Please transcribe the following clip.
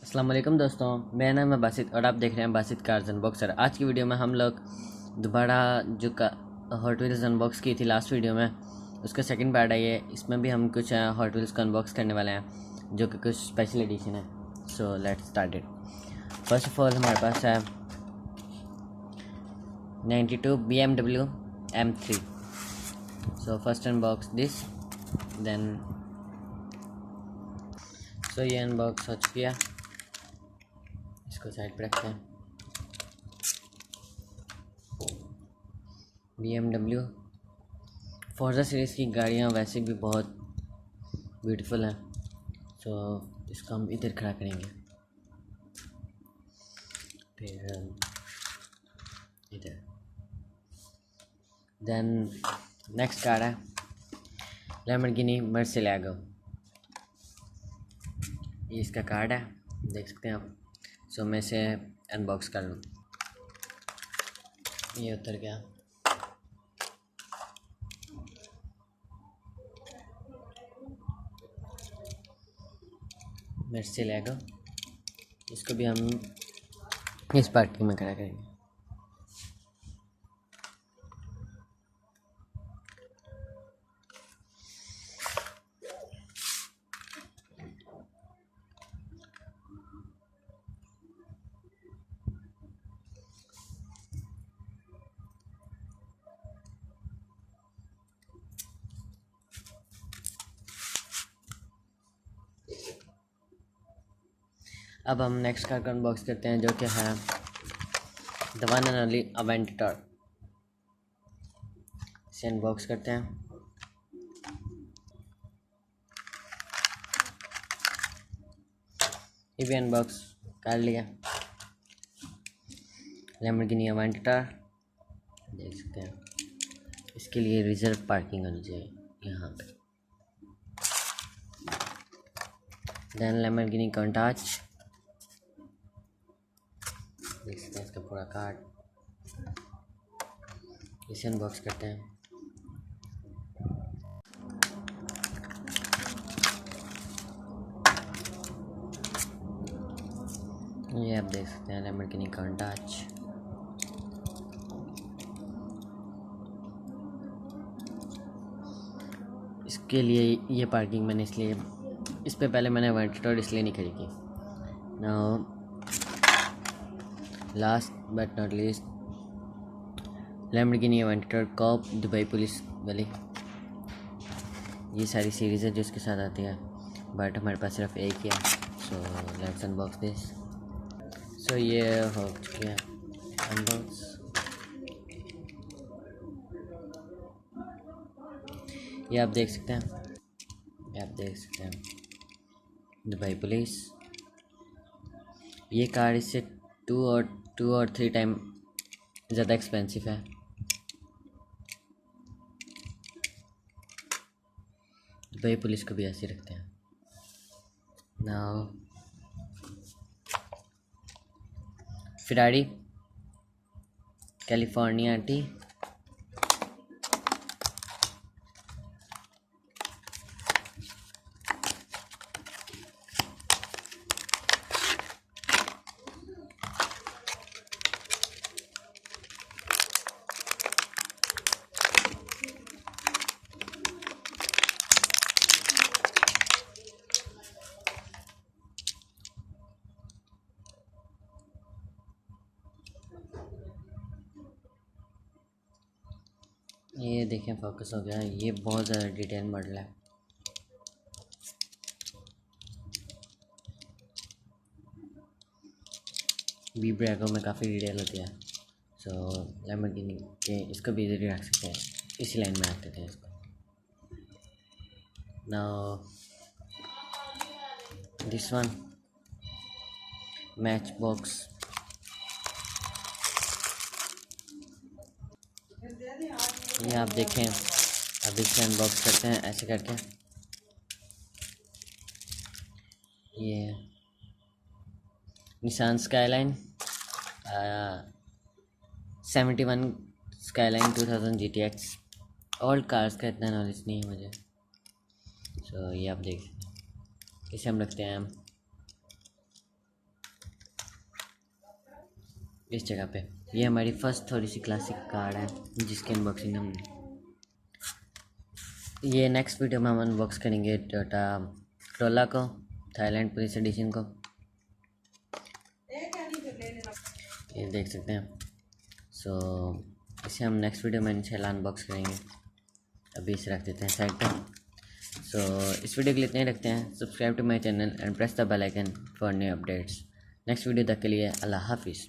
अस्सलाम वालेकुम दोस्तों, मेरा नाम है बासित और आप देख रहे हैं बासित कार्स अनबॉक्सर। आज की वीडियो में हम लोग दोबारा जो हॉट व्हील्स अनबॉक्स की थी लास्ट वीडियो में, उसका सेकंड पार्ट है ये। इसमें भी हम कुछ हॉट व्हील्स को अनबॉक्स करने वाले हैं जो कि कुछ स्पेशल एडिशन है। So let's start it. First of all हमारे पास है 92 BMW M3। So first unbox this, then ये अनबॉक्स हो चुकी है। इसको साइड पर रखते हैं। BMW फोर्जा सीरीज़ की गाड़ियाँ वैसे भी बहुत ब्यूटीफुल हैं, सो इसको हम इधर खड़ा करेंगे। फिर इधर, देन नेक्स्ट कार है लैम्बोर्गिनी मर्सिलेगो। ये इसका कार्ड है, देख सकते हैं आप। सो मैं इसे अनबॉक्स कर लूँ। ये उतर गया। मर्सिलेगो, इसको भी हम इस पार्किंग में खड़ा करेंगे। अब हम नेक्स्ट कार को अनबॉक्स करते हैं जो कि है the one and only Aventador. इसे अनबॉक्स करते हैं। ये भी अनबॉक्स कर लिया। लैम्बोर्गिनी अवेंटर, देख सकते हैं। इसके लिए रिजर्व पार्किंग होनी चाहिए यहाँ पे। देन लैम्बोर्गिनी कॉन्टाच, देख सकते हैं इसका पूरा कार्ड। इसे अनबॉक्स करते हैं। ये आप देख सकते हैं लैम्बोर्गिनी कॉन्टाच। इसके लिए ये पार्किंग मैंने इसलिए, इस पे पहले मैंने अवेंटर इसलिए नहीं खड़ी की। Now last but not least, Lamborghini Aventador cop Dubai police वाली। ये सारी सीरीज़ है जो इसके साथ आती है, बट हमारे पास सिर्फ एक ही है। So let's unbox this. So ये हो चुकी है अनबॉक्स। ये आप देख सकते हैं, ये आप देख सकते हैं दुबई पुलिस। ये कार इससे टू और थ्री टाइम ज़्यादा एक्सपेंसिव है। दुबई पुलिस को भी ऐसे रखते हैं। नाउ फेरारी कैलिफोर्निया टी, ये देखें फोकस हो गया। ये बहुत ज़्यादा डिटेल मॉडल है। बी ब्रैको में काफ़ी डिटेल होती है। सो लैम्बोर्गिनी के इसको भी इधर रख सकते हैं, इसी लाइन में रख देते हैं इसको। Now this one match box. ये आप देखें, अब इसे अनबॉक्स करते हैं ऐसे करके। ये Nissan skyline 71 skyline 2000 GTX। Old cars का इतना नॉलेज नहीं है मुझे। सो ये आप देख सकते हैं। इसे हम रखते हैं इस जगह पे। ये हमारी फर्स्ट थोड़ी सी क्लासिक कार है जिसकी अनबॉक्सिंग हम, ये नेक्स्ट वीडियो में हम अनबॉक्स करेंगे टोयोटा क्रोला को, थाईलैंड पुलिस एडिशन को। ये देख सकते हैं। सो इसे हम नेक्स्ट वीडियो में इंशाल्लाह अनबॉक्स करेंगे। अभी इसे रख देते हैं साइड पे। सो इस वीडियो के लिए इतने ही रखते हैं। Subscribe to my channel and press the bell icon for new updates. Next video तक के लिए अल्लाह हाफिज़।